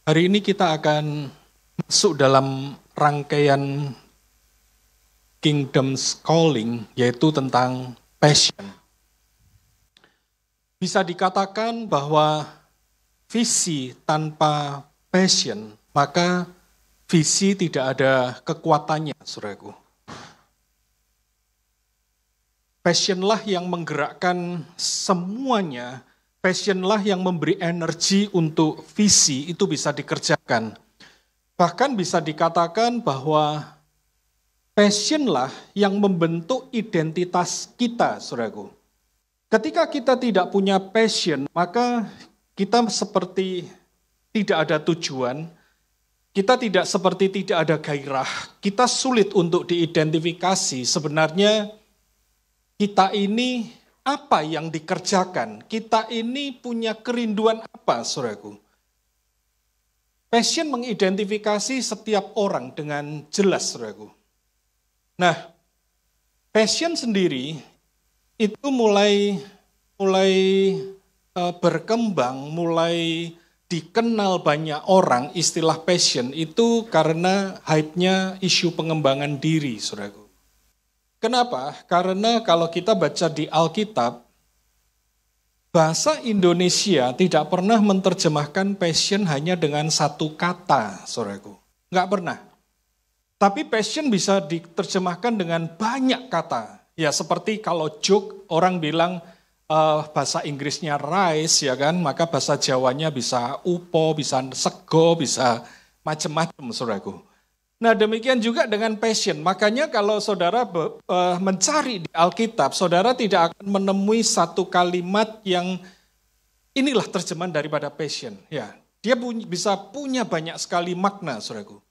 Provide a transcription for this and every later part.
Hari ini kita akan masuk dalam rangkaian Kingdom's Calling, yaitu tentang passion. Bisa dikatakan bahwa visi tanpa passion, maka visi tidak ada kekuatannya, saudaraku. Passionlah yang menggerakkan semuanya, passionlah yang memberi energi untuk visi itu bisa dikerjakan. Bahkan bisa dikatakan bahwa passionlah yang membentuk identitas kita, saudaraku. Ketika kita tidak punya passion, maka kita seperti tidak ada tujuan, kita tidak seperti tidak ada gairah, kita sulit untuk diidentifikasi sebenarnya kita ini apa yang dikerjakan, kita ini punya kerinduan apa, saudaraku. Passion mengidentifikasi setiap orang dengan jelas, saudaraku. Nah, passion sendiri itu mulai berkembang, mulai dikenal banyak orang istilah passion itu karena hype-nya isu pengembangan diri, saudaraku. Kenapa? Karena kalau kita baca di Alkitab, bahasa Indonesia tidak pernah menerjemahkan passion hanya dengan satu kata, saudaraku. Enggak pernah. Tapi passion bisa diterjemahkan dengan banyak kata. Ya seperti kalau joke, orang bilang bahasa Inggrisnya rice, ya kan, maka bahasa Jawanya bisa upo, bisa sego, bisa macam-macam, saudaraku. Nah demikian juga dengan passion, makanya kalau saudara mencari di Alkitab, saudara tidak akan menemui satu kalimat yang inilah terjemahan daripada passion. Ya, dia bisa punya banyak sekali makna, saudaraku.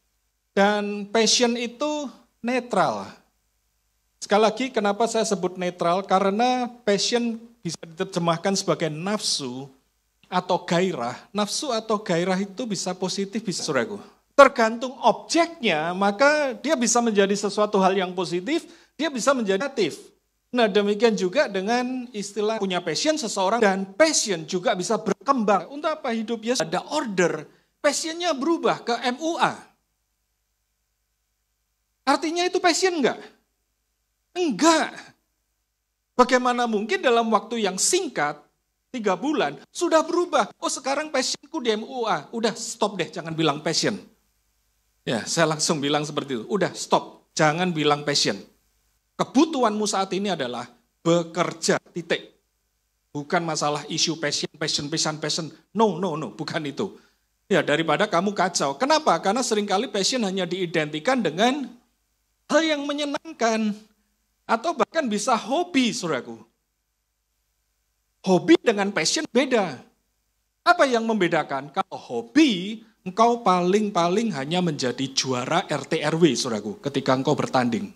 Dan passion itu netral. Sekali lagi kenapa saya sebut netral, karena passion bisa diterjemahkan sebagai nafsu atau gairah. Nafsu atau gairah itu bisa positif, bisa, saudaraku. Tergantung objeknya, maka dia bisa menjadi sesuatu hal yang positif, dia bisa menjadi negatif. Nah demikian juga dengan istilah punya passion seseorang, dan passion juga bisa berkembang. Untuk apa hidupnya ada order, passionnya berubah ke MUA. Artinya itu passion enggak? Enggak. Bagaimana mungkin dalam waktu yang singkat, 3 bulan, sudah berubah. Oh sekarang passionku di MUA, udah stop deh, jangan bilang passion. Ya, saya langsung bilang seperti itu. Udah, stop. Jangan bilang passion. Kebutuhanmu saat ini adalah bekerja, titik. Bukan masalah isu passion. No, bukan itu. Ya, daripada kamu kacau. Kenapa? Karena seringkali passion hanya diidentikan dengan hal yang menyenangkan. Atau bahkan bisa hobi, saudaraku. Hobi dengan passion beda. Apa yang membedakan? Kalau hobi, engkau paling hanya menjadi juara RT RW, saudaraku, ketika engkau bertanding.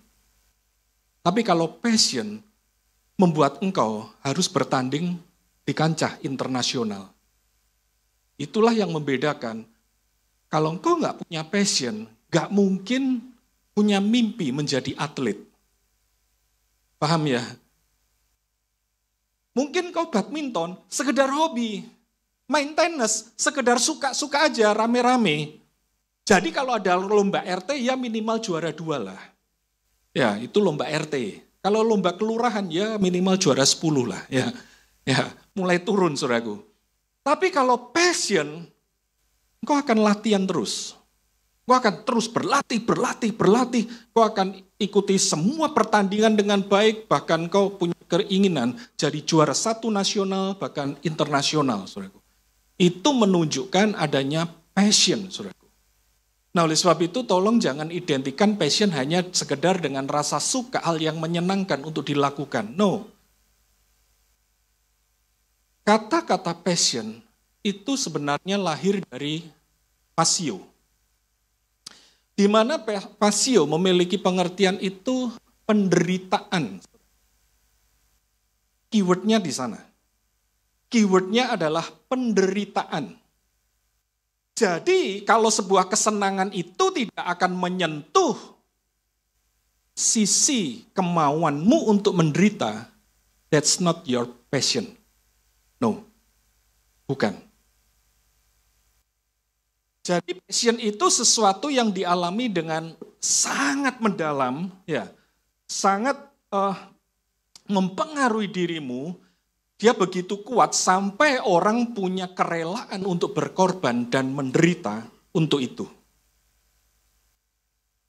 Tapi kalau passion membuat engkau harus bertanding di kancah internasional. Itulah yang membedakan. Kalau engkau nggak punya passion, nggak mungkin punya mimpi menjadi atlet. Paham ya? Mungkin kau badminton, sekedar hobi. Main tenis, sekedar suka-suka aja, rame-rame. Jadi kalau ada lomba RT, ya minimal juara 2 lah. Ya, itu lomba RT. Kalau lomba kelurahan, ya minimal juara 10 lah. Ya, mulai turun, saudaraku. Tapi kalau passion, engkau akan latihan terus. Engkau akan terus berlatih. Engkau akan ikuti semua pertandingan dengan baik, bahkan engkau punya keinginan jadi juara 1 nasional, bahkan internasional, saudaraku. Itu menunjukkan adanya passion, saudaraku. Nah oleh sebab itu tolong jangan identikan passion hanya sekedar dengan rasa suka, hal yang menyenangkan untuk dilakukan. No. Kata-kata passion itu sebenarnya lahir dari passio. Di mana passio memiliki pengertian itu penderitaan. Keywordnya di sana. Keywordnya adalah penderitaan. Jadi kalau sebuah kesenangan itu tidak akan menyentuh sisi kemauanmu untuk menderita, that's not your passion. No, bukan. Jadi passion itu sesuatu yang dialami dengan sangat mendalam, ya, sangat mempengaruhi dirimu. Dia begitu kuat sampai orang punya kerelaan untuk berkorban dan menderita untuk itu.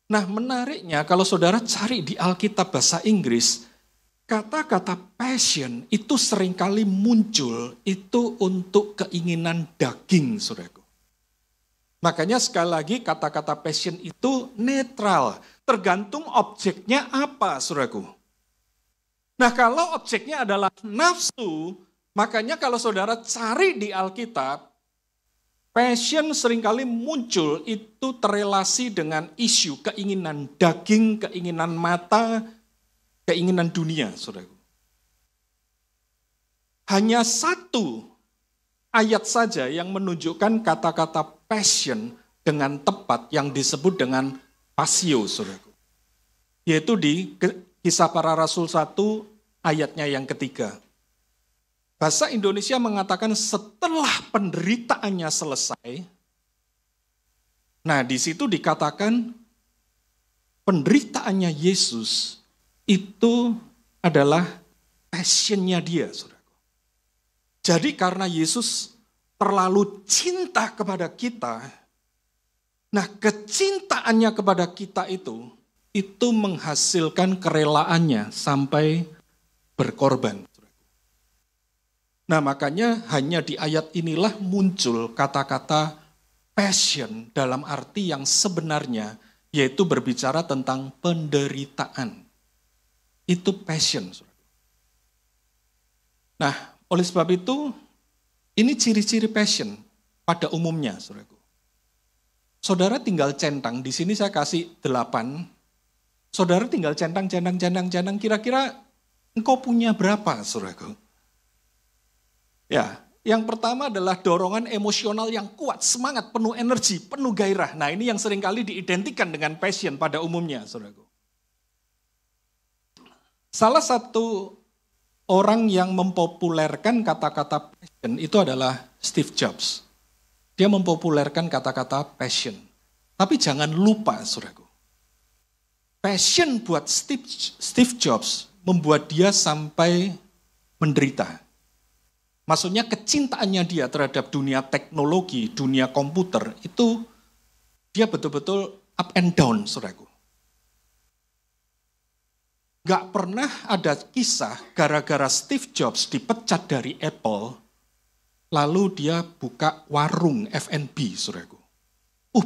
Nah, menariknya kalau saudara cari di Alkitab bahasa Inggris, kata-kata passion itu seringkali muncul itu untuk keinginan daging, saudaraku. Makanya sekali lagi kata-kata passion itu netral, tergantung objeknya apa, saudaraku. Nah, kalau objeknya adalah nafsu, makanya kalau saudara cari di Alkitab, passion seringkali muncul itu terrelasi dengan isu keinginan daging, keinginan mata, keinginan dunia, saudaraku. Hanya satu ayat saja yang menunjukkan kata-kata passion dengan tepat yang disebut dengan pasio, saudaraku. Yaitu di Kisah Para Rasul 1 ayatnya yang ketiga. Bahasa Indonesia mengatakan setelah penderitaannya selesai. Nah, di situ dikatakan penderitaannya Yesus itu adalah passionnya dia, saudaraku. Jadi karena Yesus terlalu cinta kepada kita, nah kecintaannya kepada kita itu menghasilkan kerelaannya sampai berkorban. Nah, makanya hanya di ayat inilah muncul kata-kata passion dalam arti yang sebenarnya, yaitu berbicara tentang penderitaan. Itu passion. Nah, oleh sebab itu, ini ciri-ciri passion pada umumnya, saudaraku. Saudara tinggal centang, di sini saya kasih 8. Saudara tinggal centang, kira-kira engkau punya berapa, saudaraku? Ya, yang pertama adalah dorongan emosional yang kuat, semangat, penuh energi, penuh gairah. Nah, ini yang seringkali diidentikan dengan passion pada umumnya, saudaraku. Salah satu orang yang mempopulerkan kata-kata passion itu adalah Steve Jobs. Dia mempopulerkan kata-kata passion. Tapi jangan lupa, saudaraku. Passion buat Steve Jobs membuat dia sampai menderita. Maksudnya kecintaannya dia terhadap dunia teknologi, dunia komputer, itu dia betul-betul up and down, saudaraku. Gak pernah ada kisah gara-gara Steve Jobs dipecat dari Apple, lalu dia buka warung F&B, saudaraku.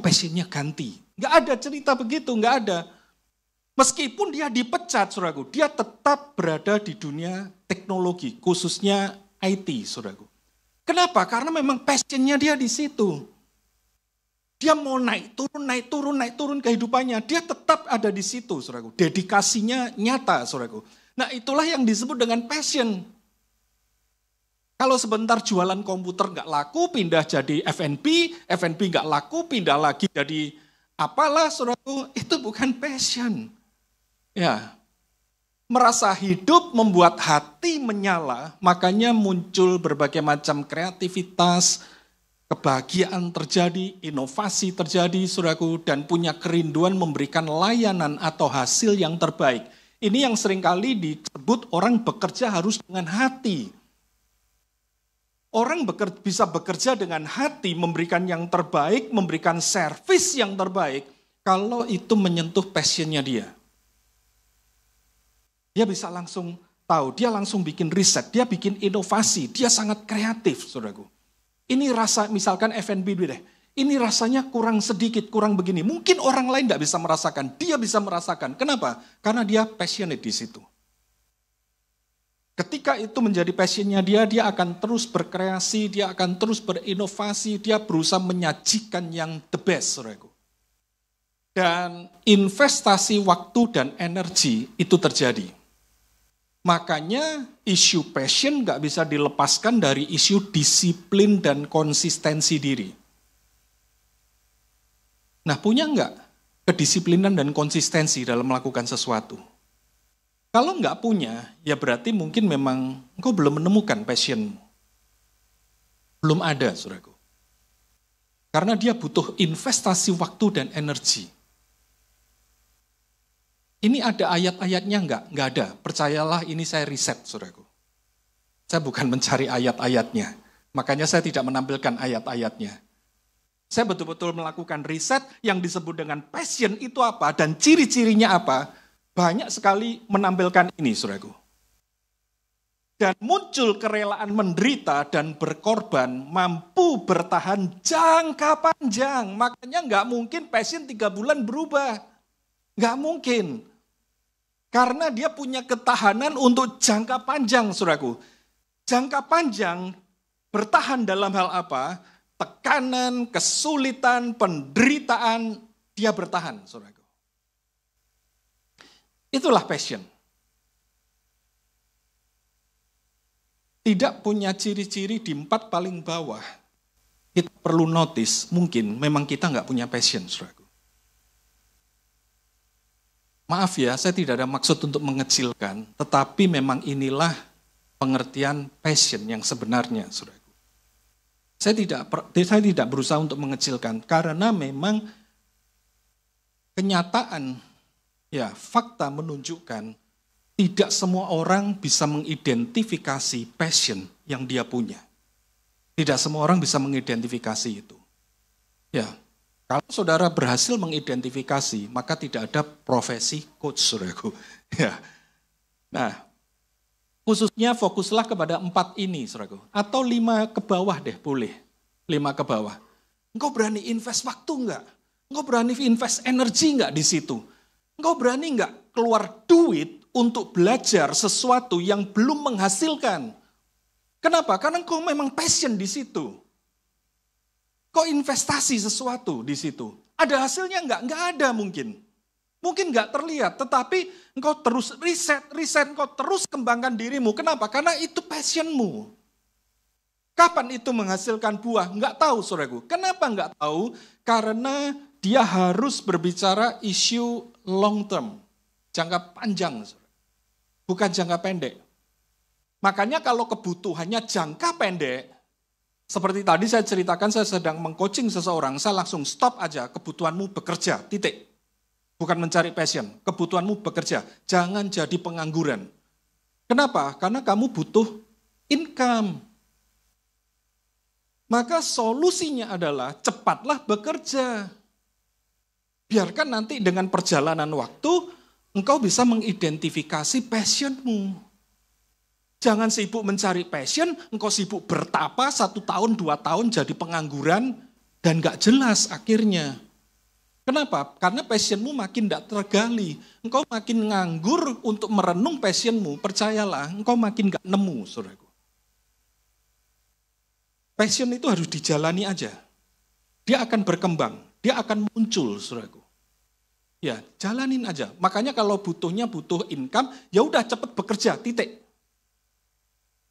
Passionnya ganti. Gak ada cerita begitu, gak ada. Meskipun dia dipecat, saudaraku, dia tetap berada di dunia teknologi, khususnya IT, saudaraku. Kenapa? Karena memang passionnya dia di situ. Dia mau naik turun kehidupannya. Dia tetap ada di situ, saudaraku. Dedikasinya nyata, saudaraku. Nah, itulah yang disebut dengan passion. Kalau sebentar jualan komputer nggak laku, pindah jadi F&B nggak laku, pindah lagi jadi apalah, saudaraku. Itu bukan passion. Ya, merasa hidup membuat hati menyala, makanya muncul berbagai macam kreativitas, kebahagiaan terjadi, inovasi terjadi, saudaraku, dan punya kerinduan memberikan layanan atau hasil yang terbaik. Ini yang seringkali disebut orang bekerja harus dengan hati. Orang bisa bekerja dengan hati, memberikan yang terbaik, memberikan servis yang terbaik, kalau itu menyentuh passionnya dia. Dia bisa langsung tahu, dia langsung bikin riset, dia bikin inovasi, dia sangat kreatif, saudaraku. Ini rasa, misalkan F&B deh, ini rasanya kurang sedikit, kurang begini. Mungkin orang lain tidak bisa merasakan, dia bisa merasakan. Kenapa? Karena dia passionate di situ. Ketika itu menjadi passionnya dia akan terus berkreasi, dia akan terus berinovasi, dia berusaha menyajikan yang the best, saudaraku. Dan investasi waktu dan energi itu terjadi. Makanya isu passion gak bisa dilepaskan dari isu disiplin dan konsistensi diri. Nah, punya nggak kedisiplinan dan konsistensi dalam melakukan sesuatu? Kalau nggak punya, ya berarti mungkin memang engkau belum menemukan passionmu. Belum ada, saudaraku. Karena dia butuh investasi waktu dan energi. Ini ada ayat-ayatnya enggak? Enggak ada. Percayalah, ini saya riset, saudaraku. Saya bukan mencari ayat-ayatnya. Makanya saya tidak menampilkan ayat-ayatnya. Saya betul-betul melakukan riset yang disebut dengan passion itu apa dan ciri-cirinya apa. Banyak sekali menampilkan ini, saudaraku. Dan muncul kerelaan menderita dan berkorban, mampu bertahan jangka panjang. Makanya nggak mungkin passion 3 bulan berubah. Nggak mungkin. Karena dia punya ketahanan untuk jangka panjang, saudaraku. Jangka panjang bertahan dalam hal apa? Tekanan, kesulitan, penderitaan, dia bertahan, saudaraku. Itulah passion. Tidak punya ciri-ciri di 4 paling bawah, kita perlu notice, mungkin memang kita nggak punya passion, saudaraku. Maaf ya, saya tidak ada maksud untuk mengecilkan, tetapi memang inilah pengertian passion yang sebenarnya, saudaraku. Saya tidak berusaha untuk mengecilkan, karena memang kenyataan, ya fakta menunjukkan, tidak semua orang bisa mengidentifikasi passion yang dia punya. Tidak semua orang bisa mengidentifikasi itu. Ya, kalau saudara berhasil mengidentifikasi, maka tidak ada profesi coach, saudaraku. Ya. Nah, khususnya fokuslah kepada 4 ini, saudaraku. Atau 5 ke bawah deh, boleh. 5 ke bawah. Engkau berani invest waktu enggak? Engkau berani invest energi enggak di situ? Engkau berani enggak keluar duit untuk belajar sesuatu yang belum menghasilkan. Kenapa? Karena kau memang passion di situ. Kau investasi sesuatu di situ. Ada hasilnya enggak? Enggak ada mungkin. Mungkin enggak terlihat, tetapi engkau terus riset, engkau terus kembangkan dirimu. Kenapa? Karena itu passionmu. Kapan itu menghasilkan buah? Enggak tahu, saudaraku. Kenapa enggak tahu? Karena dia harus berbicara isu long term. Jangka panjang, bukan jangka pendek. Makanya kalau kebutuhannya jangka pendek, seperti tadi saya ceritakan, saya sedang mengcoaching seseorang, saya langsung stop aja, kebutuhanmu bekerja, titik. Bukan mencari passion, kebutuhanmu bekerja. Jangan jadi pengangguran. Kenapa? Karena kamu butuh income. Maka solusinya adalah cepatlah bekerja. Biarkan nanti dengan perjalanan waktu, engkau bisa mengidentifikasi passionmu. Jangan sibuk mencari passion, engkau sibuk bertapa 1 tahun, 2 tahun jadi pengangguran, dan gak jelas akhirnya. Kenapa? Karena passionmu makin gak tergali. Engkau makin nganggur untuk merenung passionmu, percayalah, engkau makin gak nemu, saudaraku. Passion itu harus dijalani aja. Dia akan berkembang, dia akan muncul, saudaraku. Ya, jalanin aja. Makanya kalau butuh income, ya udah cepet bekerja, titik.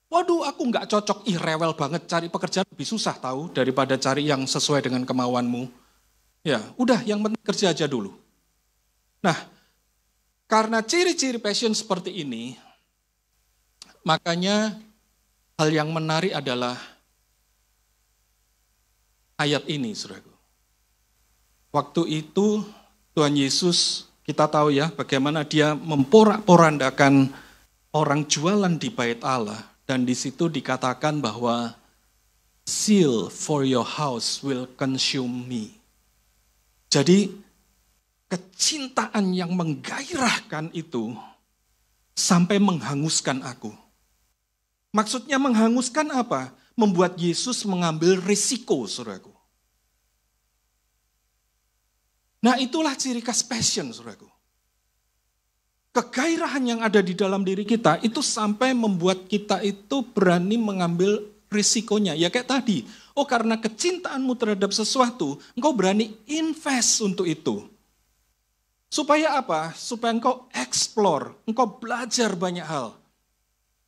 Waduh, aku nggak cocok, rewel banget, cari pekerjaan lebih susah tahu daripada cari yang sesuai dengan kemauanmu. Ya, udah yang penting kerja aja dulu. Nah, karena ciri-ciri passion seperti ini, makanya hal yang menarik adalah ayat ini, saudaraku. Waktu itu Tuhan Yesus, kita tahu ya bagaimana dia memporak-porandakan orang jualan di bait Allah. Dan di situ dikatakan bahwa zeal for your house will consume me. Jadi kecintaan yang menggairahkan itu sampai menghanguskan aku. Maksudnya menghanguskan apa? Membuat Yesus mengambil risiko, saudaraku. Nah itulah ciri khas passion, saudaraku. Kegairahan yang ada di dalam diri kita itu sampai membuat kita itu berani mengambil risikonya. Ya kayak tadi, karena kecintaanmu terhadap sesuatu, engkau berani invest untuk itu. Supaya apa? Supaya engkau explore, engkau belajar banyak hal.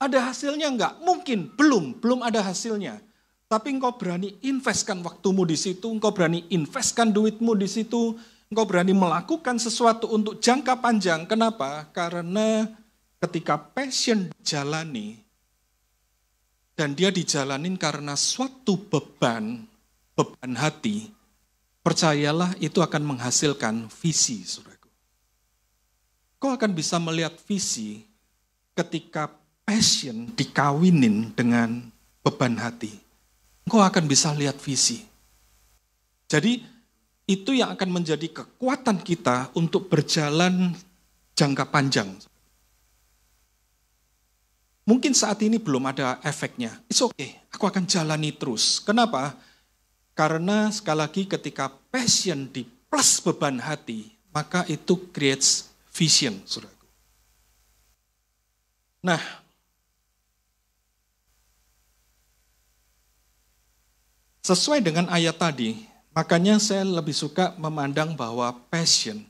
Ada hasilnya enggak? Mungkin, belum ada hasilnya. Tapi engkau berani investkan waktumu di situ, engkau berani investkan duitmu di situ, engkau berani melakukan sesuatu untuk jangka panjang. Kenapa? Karena ketika passion dijalani, dan dia dijalanin karena suatu beban hati, percayalah itu akan menghasilkan visi, saudaraku. Kau akan bisa melihat visi ketika passion dikawinin dengan beban hati. Kau akan bisa lihat visi. Jadi itu yang akan menjadi kekuatan kita untuk berjalan jangka panjang. Mungkin saat ini belum ada efeknya. It's okay, aku akan jalani terus. Kenapa? Karena sekali lagi ketika passion di plus beban hati, maka itu creates vision, saudaraku. Nah, sesuai dengan ayat tadi, makanya saya lebih suka memandang bahwa passion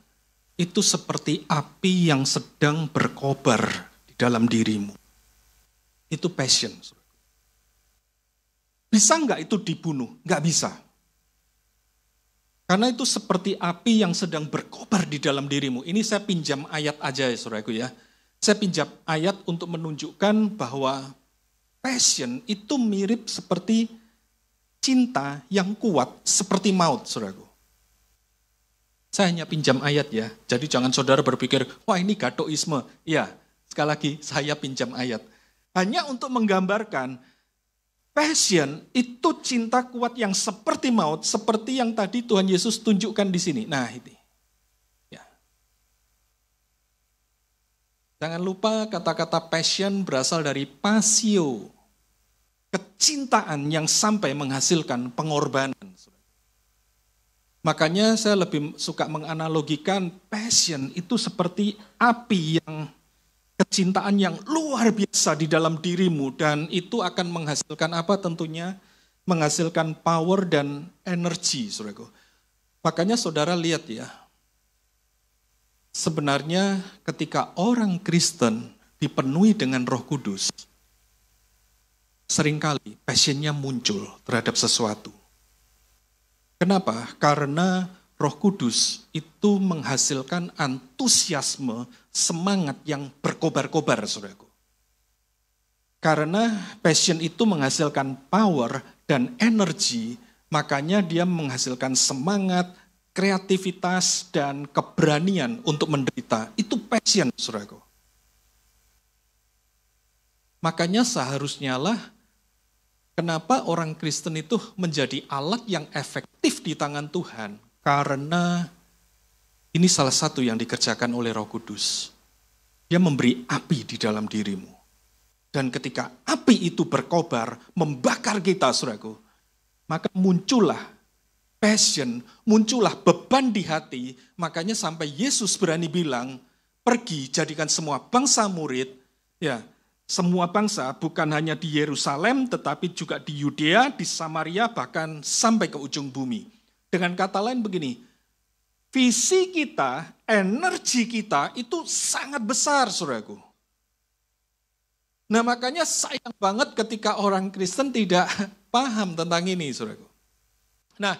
itu seperti api yang sedang berkobar di dalam dirimu. Itu passion. Bisa nggak itu dibunuh? Nggak bisa. Karena itu seperti api yang sedang berkobar di dalam dirimu. Ini saya pinjam ayat aja ya saudaraku ya. Saya pinjam ayat untuk menunjukkan bahwa passion itu mirip seperti cinta yang kuat seperti maut saudaraku. Saya hanya pinjam ayat ya. Jadi jangan saudara berpikir, wah ini gadoisme. Ya, sekali lagi saya pinjam ayat. Hanya untuk menggambarkan passion itu cinta kuat yang seperti maut, seperti yang tadi Tuhan Yesus tunjukkan di sini. Nah, ini. Ya. Jangan lupa kata-kata passion berasal dari passio. Kecintaan yang sampai menghasilkan pengorbanan. Makanya saya lebih suka menganalogikan passion itu seperti api yang kecintaan yang luar biasa di dalam dirimu dan itu akan menghasilkan apa tentunya? Menghasilkan power dan energi, saudaraku. Makanya saudara lihat ya, sebenarnya ketika orang Kristen dipenuhi dengan Roh Kudus, seringkali passionnya muncul terhadap sesuatu. Kenapa? Karena Roh Kudus itu menghasilkan antusiasme, semangat yang berkobar-kobar, saudaraku. Karena passion itu menghasilkan power dan energi, makanya dia menghasilkan semangat, kreativitas, dan keberanian untuk menderita. Itu passion, saudaraku. Makanya seharusnya lah, kenapa orang Kristen itu menjadi alat yang efektif di tangan Tuhan? Karena ini salah satu yang dikerjakan oleh Roh Kudus. Dia memberi api di dalam dirimu. Dan ketika api itu berkobar, membakar kita, saudaraku, maka muncullah passion, muncullah beban di hati. Makanya sampai Yesus berani bilang, pergi jadikan semua bangsa murid. Ya, semua bangsa bukan hanya di Yerusalem, tetapi juga di Yudea, di Samaria, bahkan sampai ke ujung bumi. Dengan kata lain begini, visi kita, energi kita itu sangat besar, saudaraku. Nah makanya sayang banget ketika orang Kristen tidak paham tentang ini, saudaraku. Nah,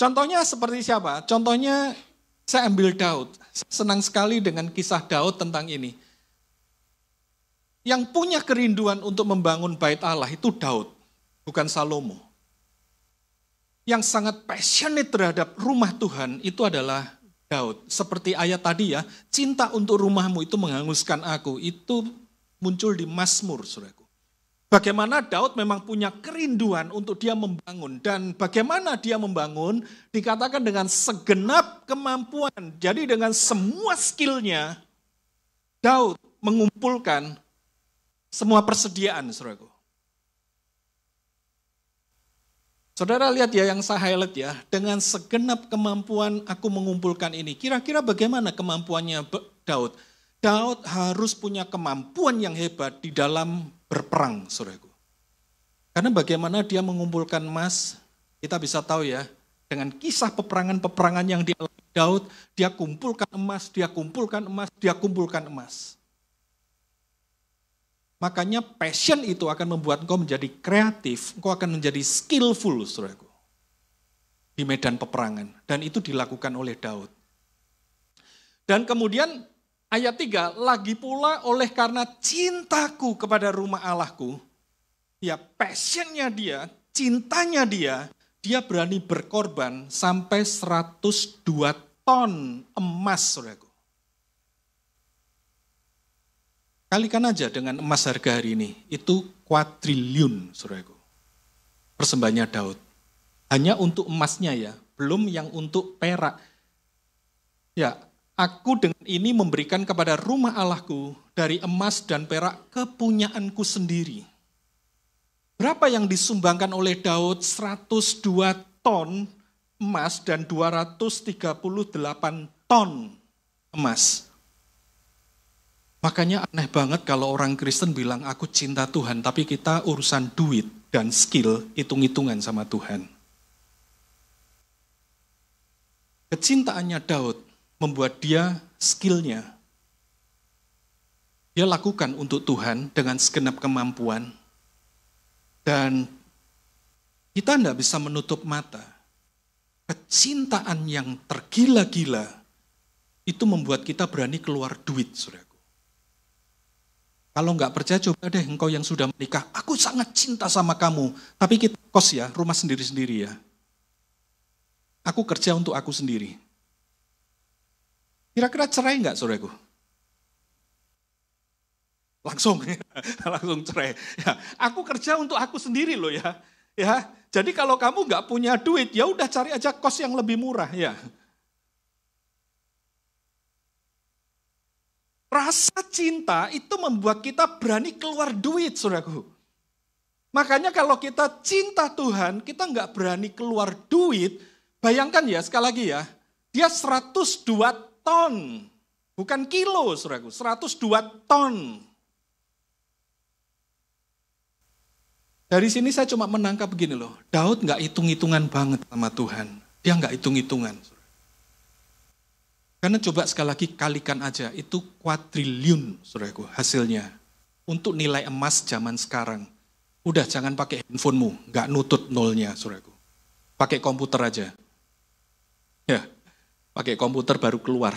contohnya seperti siapa? Contohnya saya ambil Daud. Senang sekali dengan kisah Daud tentang ini. Yang punya kerinduan untuk membangun bait Allah itu Daud, bukan Salomo. Yang sangat passionate terhadap rumah Tuhan itu adalah Daud. Seperti ayat tadi ya, cinta untuk rumahmu itu menghanguskan aku. Itu muncul di Mazmur, saudaraku. Bagaimana Daud memang punya kerinduan untuk dia membangun. Dan bagaimana dia membangun, dikatakan dengan segenap kemampuan. Jadi dengan semua skillnya, Daud mengumpulkan semua persediaan, saudaraku. Saudara lihat ya yang saya highlight ya, dengan segenap kemampuan aku mengumpulkan ini. Kira-kira bagaimana kemampuannya Daud? Daud harus punya kemampuan yang hebat di dalam berperang, saudaraku. Karena bagaimana dia mengumpulkan emas, kita bisa tahu ya, dengan kisah peperangan-peperangan yang dialami Daud, dia kumpulkan emas, dia kumpulkan emas, dia kumpulkan emas. Makanya passion itu akan membuat engkau menjadi kreatif, engkau akan menjadi skillful, saudaraku, di medan peperangan. Dan itu dilakukan oleh Daud. Dan kemudian ayat 3, lagi pula oleh karena cintaku kepada rumah Allahku, ya passionnya dia, cintanya dia, dia berani berkorban sampai 102 ton emas, saudaraku. Kalikan aja dengan emas harga hari ini, itu kuadriliun, saudaraku. Persembahannya Daud. Hanya untuk emasnya ya, belum yang untuk perak. Ya, aku dengan ini memberikan kepada rumah Allahku dari emas dan perak kepunyaanku sendiri. Berapa yang disumbangkan oleh Daud? 102 ton emas dan 238 ton emas. Makanya aneh banget kalau orang Kristen bilang aku cinta Tuhan, tapi kita urusan duit dan skill hitung-hitungan sama Tuhan. Kecintaannya Daud membuat dia skillnya. Dia lakukan untuk Tuhan dengan segenap kemampuan. Dan kita tidak bisa menutup mata. Kecintaan yang tergila-gila itu membuat kita berani keluar duit, saudaraku. Kalau nggak percaya, coba deh engkau yang sudah menikah. Aku sangat cinta sama kamu, tapi kita kos ya, rumah sendiri-sendiri ya. Aku kerja untuk aku sendiri. Kira-kira cerai nggak, saudaraku? Langsung cerai. Ya, aku kerja untuk aku sendiri loh ya. Ya, jadi kalau kamu nggak punya duit, ya udah cari aja kos yang lebih murah ya. Rasa cinta itu membuat kita berani keluar duit, saudaraku. Makanya kalau kita cinta Tuhan, kita nggak berani keluar duit. Bayangkan ya, sekali lagi ya, dia 102 ton, bukan kilo, saudaraku, 102 ton. Dari sini saya cuma menangkap begini loh, Daud nggak hitung-hitungan banget sama Tuhan. Dia nggak hitung-hitungan. Karena coba sekali lagi kalikan aja, itu kuadriliun, saudaraku, hasilnya. Untuk nilai emas zaman sekarang. Udah jangan pakai handphonemu, nggak nutut nolnya, saudaraku. Pakai komputer aja. Ya, pakai komputer baru keluar.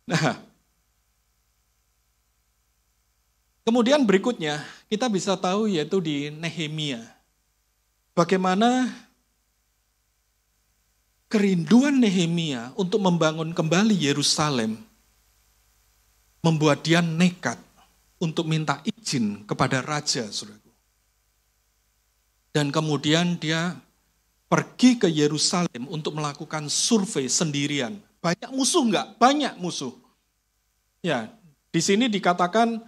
Nah, kemudian berikutnya, kita bisa tahu yaitu di Nehemia. Bagaimana kerinduan Nehemia untuk membangun kembali Yerusalem membuat dia nekat untuk minta izin kepada raja, saudaraku. Dan kemudian dia pergi ke Yerusalem untuk melakukan survei sendirian. Banyak musuh enggak? Banyak musuh. Ya, di sini dikatakan,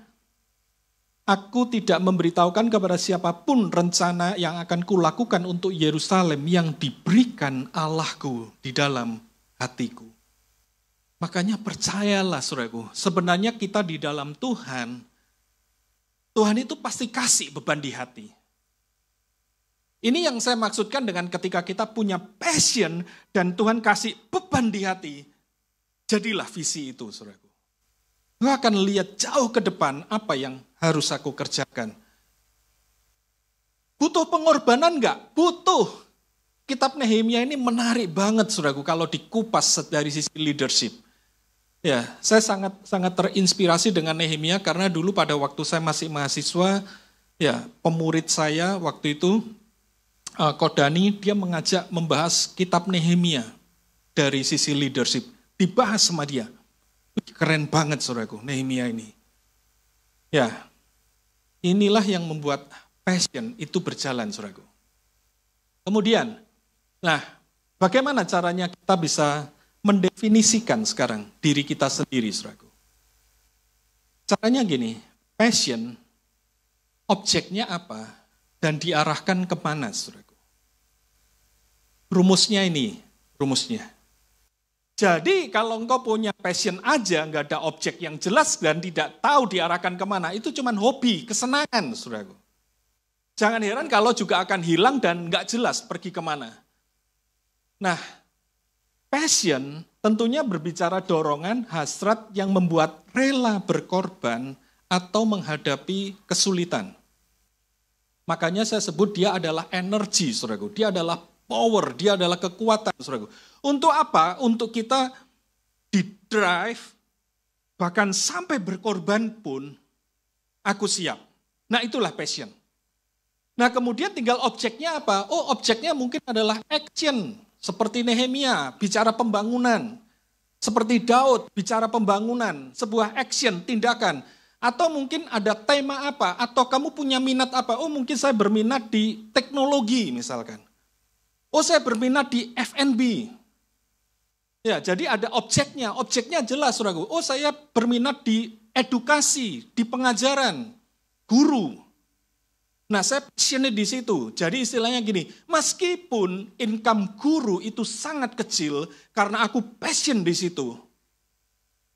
aku tidak memberitahukan kepada siapapun rencana yang akan kulakukan untuk Yerusalem yang diberikan Allahku di dalam hatiku. Makanya percayalah, saudaraku, sebenarnya kita di dalam Tuhan, Tuhan itu pasti kasih beban di hati. Ini yang saya maksudkan dengan ketika kita punya passion dan Tuhan kasih beban di hati, jadilah visi itu, saudaraku. Gue akan lihat jauh ke depan apa yang harus aku kerjakan. Butuh pengorbanan enggak? Butuh. Kitab Nehemia ini menarik banget, saudaraku, kalau dikupas dari sisi leadership. Ya, saya sangat terinspirasi dengan Nehemia karena dulu pada waktu saya masih mahasiswa, ya, pemurid saya waktu itu, Kodani, dia mengajak membahas kitab Nehemia dari sisi leadership. Dibahas sama dia. Keren banget, saudaraku, Nehemia ini. Ya, inilah yang membuat passion itu berjalan, saudaraku. Kemudian, nah, bagaimana caranya kita bisa mendefinisikan sekarang diri kita sendiri, saudaraku? Caranya gini, passion, objeknya apa, dan diarahkan kemana, saudaraku? Rumusnya ini, rumusnya. Jadi kalau engkau punya passion aja, nggak ada objek yang jelas dan tidak tahu diarahkan kemana, itu cuma hobi, kesenangan, saudaraku. Jangan heran kalau juga akan hilang dan nggak jelas pergi kemana. Nah, passion tentunya berbicara dorongan, hasrat yang membuat rela berkorban atau menghadapi kesulitan. Makanya saya sebut dia adalah energi, saudaraku. Dia adalah power, dia adalah kekuatan, saudaraku. Untuk apa? Untuk kita di-drive, bahkan sampai berkorban pun, aku siap. Nah, itulah passion. Nah kemudian tinggal objeknya apa? Oh objeknya mungkin adalah action. Seperti Nehemia, bicara pembangunan. Seperti Daud, bicara pembangunan. Sebuah action, tindakan. Atau mungkin ada tema apa? Atau kamu punya minat apa? Oh mungkin saya berminat di teknologi misalkan. Oh saya berminat di F&B. Ya, jadi ada objeknya jelas saudaraku. Oh saya berminat di edukasi, di pengajaran, guru. Nah saya passionate di situ, jadi istilahnya gini, meskipun income guru itu sangat kecil, karena aku passion di situ,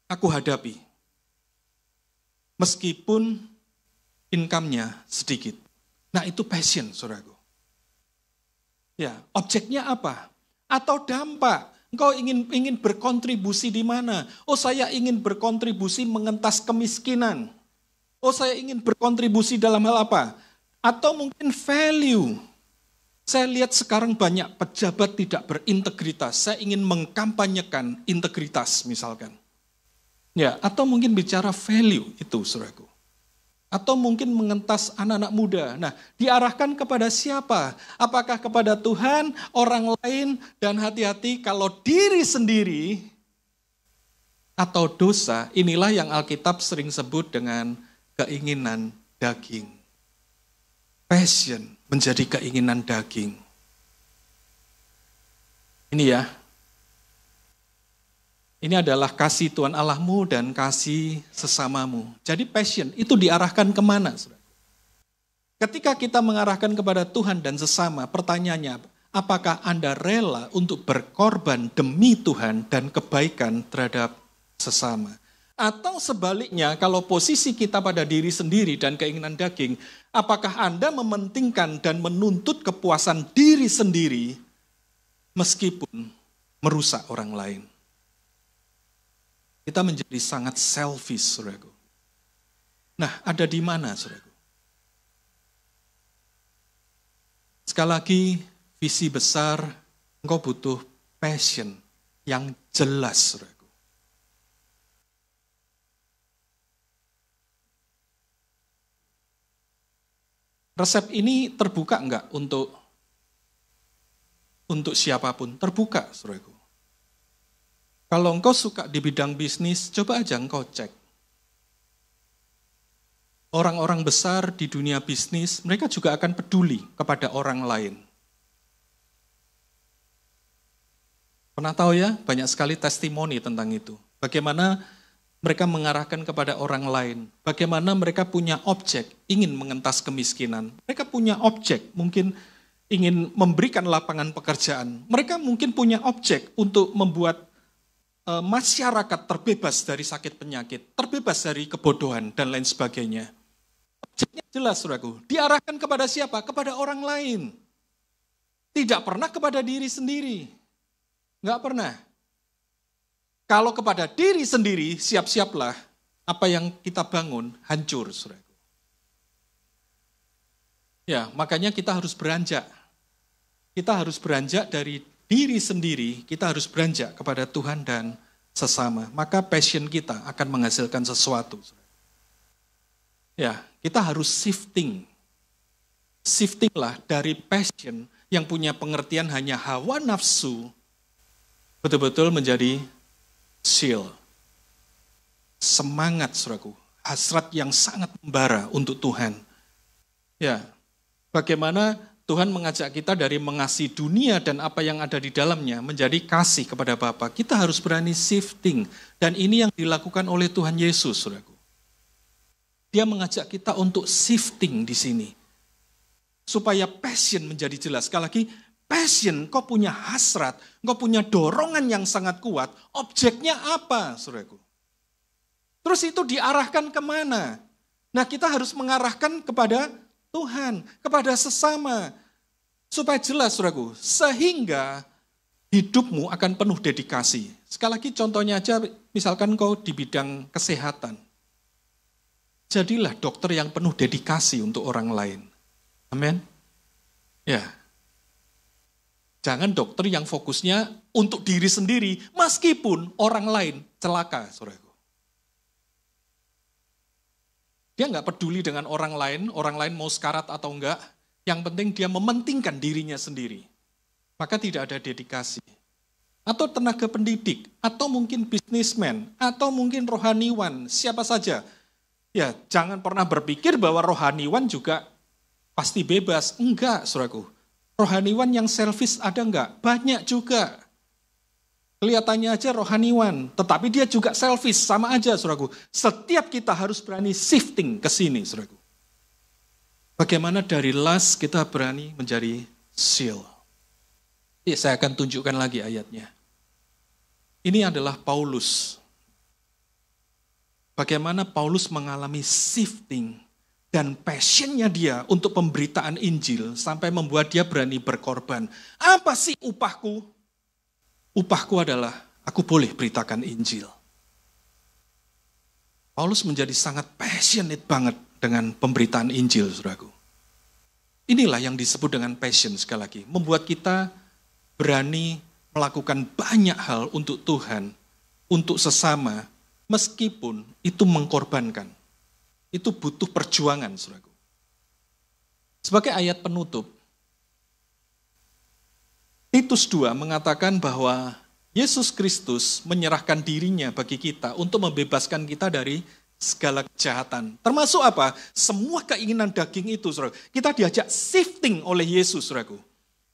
aku hadapi. Meskipun income-nya sedikit. Nah itu passion saudaraku. Ya, objeknya apa? Atau dampak. Engkau ingin berkontribusi di mana? Oh saya ingin berkontribusi mengentas kemiskinan. Oh saya ingin berkontribusi dalam hal apa? Atau mungkin value. Saya lihat sekarang banyak pejabat tidak berintegritas. Saya ingin mengkampanyekan integritas misalkan. Ya, atau mungkin bicara value itu saudaraku. Atau mungkin mengentas anak-anak muda. Nah, diarahkan kepada siapa? Apakah kepada Tuhan, orang lain, dan hati-hati kalau diri sendiri atau dosa, inilah yang Alkitab sering sebut dengan keinginan daging. Passion menjadi keinginan daging. Ini ya. Ini adalah kasih Tuhan Allahmu dan kasih sesamamu. Jadi passion itu diarahkan kemana? Ketika kita mengarahkan kepada Tuhan dan sesama, pertanyaannya, apakah Anda rela untuk berkorban demi Tuhan dan kebaikan terhadap sesama? Atau sebaliknya, kalau posisi kita pada diri sendiri dan keinginan daging, apakah Anda mementingkan dan menuntut kepuasan diri sendiri meskipun merusak orang lain? Kita menjadi sangat selfish, saudaraku. Nah, ada di mana, saudaraku? Sekali lagi, visi besar, engkau butuh passion yang jelas, saudaraku. Resep ini terbuka enggak untuk siapapun? Terbuka, saudaraku. Kalau engkau suka di bidang bisnis, coba aja engkau cek. Orang-orang besar di dunia bisnis, mereka juga akan peduli kepada orang lain. Pernah tahu ya, banyak sekali testimoni tentang itu. Bagaimana mereka mengarahkan kepada orang lain. Bagaimana mereka punya objek, ingin mengentas kemiskinan. Mereka punya objek, mungkin ingin memberikan lapangan pekerjaan. Mereka mungkin punya objek untuk membuat masyarakat terbebas dari sakit penyakit, terbebas dari kebodohan, dan lain sebagainya. Objeknya jelas, saudaraku. Diarahkan kepada siapa? Kepada orang lain. Tidak pernah kepada diri sendiri. Enggak pernah. Kalau kepada diri sendiri, siap-siaplah apa yang kita bangun hancur, saudaraku. Ya, makanya kita harus beranjak. Kita harus beranjak dari diri sendiri, kita harus beranjak kepada Tuhan dan sesama. Maka passion kita akan menghasilkan sesuatu. Ya, kita harus shifting. Shiftinglah dari passion yang punya pengertian hanya hawa nafsu, betul-betul menjadi seal. Semangat, saudaraku. Hasrat yang sangat membara untuk Tuhan. Ya, bagaimana Tuhan mengajak kita dari mengasihi dunia dan apa yang ada di dalamnya menjadi kasih kepada Bapa. Kita harus berani shifting. Dan ini yang dilakukan oleh Tuhan Yesus, saudaraku. Dia mengajak kita untuk shifting di sini. Supaya passion menjadi jelas. Sekali lagi, passion, kau punya hasrat, kau punya dorongan yang sangat kuat, objeknya apa, saudaraku? Terus itu diarahkan kemana? Nah, kita harus mengarahkan kepada Tuhan, kepada sesama. Supaya jelas, saudaraku, sehingga hidupmu akan penuh dedikasi. Sekali lagi contohnya aja, misalkan kau di bidang kesehatan. Jadilah dokter yang penuh dedikasi untuk orang lain. Amin. Ya. Jangan dokter yang fokusnya untuk diri sendiri, meskipun orang lain celaka, saudaraku. Dia nggak peduli dengan orang lain mau sekarat atau enggak. Yang penting dia mementingkan dirinya sendiri. Maka tidak ada dedikasi. Atau tenaga pendidik, atau mungkin bisnismen, atau mungkin rohaniwan, siapa saja. Ya, jangan pernah berpikir bahwa rohaniwan juga pasti bebas. Enggak, saudaraku. Rohaniwan yang selfish ada enggak? Banyak juga. Kelihatannya aja rohaniwan, tetapi dia juga selfish, sama aja, saudaraku. Setiap kita harus berani shifting ke sini, saudaraku. Bagaimana dari lust kita berani menjadi seal. Saya akan tunjukkan lagi ayatnya. Ini adalah Paulus. Bagaimana Paulus mengalami shifting dan passionnya dia untuk pemberitaan Injil sampai membuat dia berani berkorban. Apa sih upahku? Upahku adalah aku boleh beritakan Injil. Paulus menjadi sangat passionate banget dengan pemberitaan Injil, saudaraku. Inilah yang disebut dengan passion sekali lagi. Membuat kita berani melakukan banyak hal untuk Tuhan, untuk sesama, meskipun itu mengkorbankan. Itu butuh perjuangan, saudaraku. Sebagai ayat penutup, Titus 2 mengatakan bahwa Yesus Kristus menyerahkan dirinya bagi kita untuk membebaskan kita dari segala kejahatan. Termasuk apa? Semua keinginan daging itu, saudara. Kita diajak shifting oleh Yesus, saudaraku.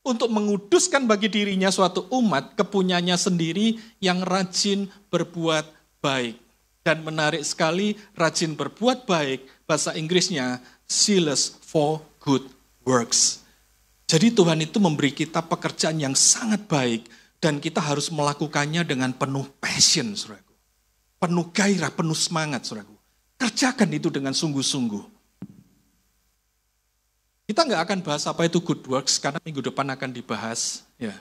Untuk menguduskan bagi dirinya suatu umat kepunyanya sendiri yang rajin berbuat baik. Dan menarik sekali, rajin berbuat baik, bahasa Inggrisnya, zealous for good works. Jadi Tuhan itu memberi kita pekerjaan yang sangat baik, dan kita harus melakukannya dengan penuh passion, saudaraku. Penuh gairah, penuh semangat, saudaraku. Kerjakan itu dengan sungguh-sungguh. Kita nggak akan bahas apa itu good works, karena minggu depan akan dibahas, ya,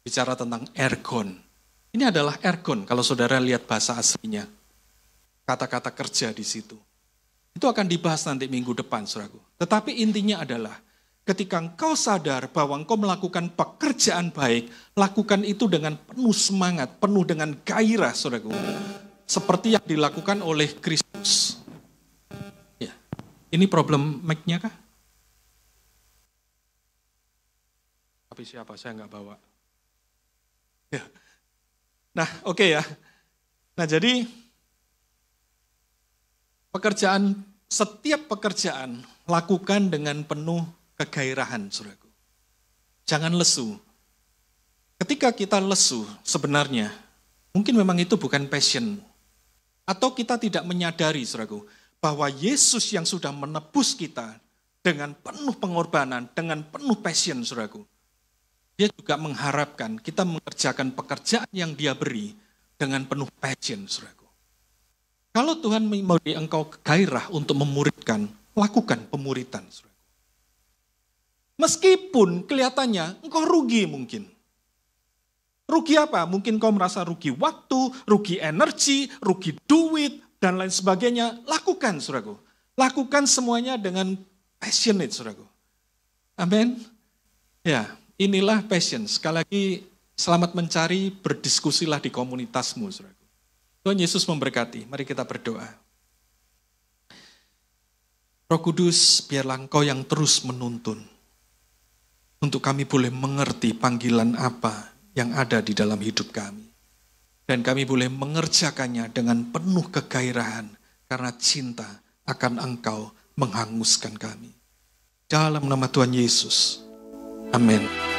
bicara tentang ergon. Ini adalah ergon, kalau saudara lihat bahasa aslinya. Kata-kata kerja di situ. Itu akan dibahas nanti minggu depan, saudaraku. Tetapi intinya adalah, ketika engkau sadar bahwa engkau melakukan pekerjaan baik, lakukan itu dengan penuh semangat, penuh dengan gairah, saudaraku. Seperti yang dilakukan oleh Kristus. Ya. Ini problem mic-nya kah? Tapi siapa? Saya nggak bawa. Ya. Nah, oke ya. Nah, jadi setiap pekerjaan lakukan dengan penuh kegairahan, saudaraku. Jangan lesu. Ketika kita lesu, sebenarnya, mungkin memang itu bukan passion. Atau kita tidak menyadari, saudaraku, bahwa Yesus yang sudah menebus kita dengan penuh pengorbanan, dengan penuh passion, saudaraku. Dia juga mengharapkan kita mengerjakan pekerjaan yang dia beri dengan penuh passion, saudaraku. Kalau Tuhan memberi engkau gairah untuk memuridkan, lakukan pemuridan, saudaraku. Meskipun kelihatannya engkau rugi mungkin. Rugi apa? Mungkin kau merasa rugi waktu, rugi energi, rugi duit, dan lain sebagainya. Lakukan, saudaraku. Lakukan semuanya dengan passionate, saudaraku. Amin. Ya. Inilah passion. Sekali lagi, selamat mencari, berdiskusilah di komunitasmu, saudaraku. Tuhan Yesus memberkati. Mari kita berdoa. Roh Kudus, biarlah Engkau yang terus menuntun. Untuk kami boleh mengerti panggilan apa yang ada di dalam hidup kami. Dan kami boleh mengerjakannya dengan penuh kegairahan. Karena cinta akan Engkau menghanguskan kami. Dalam nama Tuhan Yesus. Amin.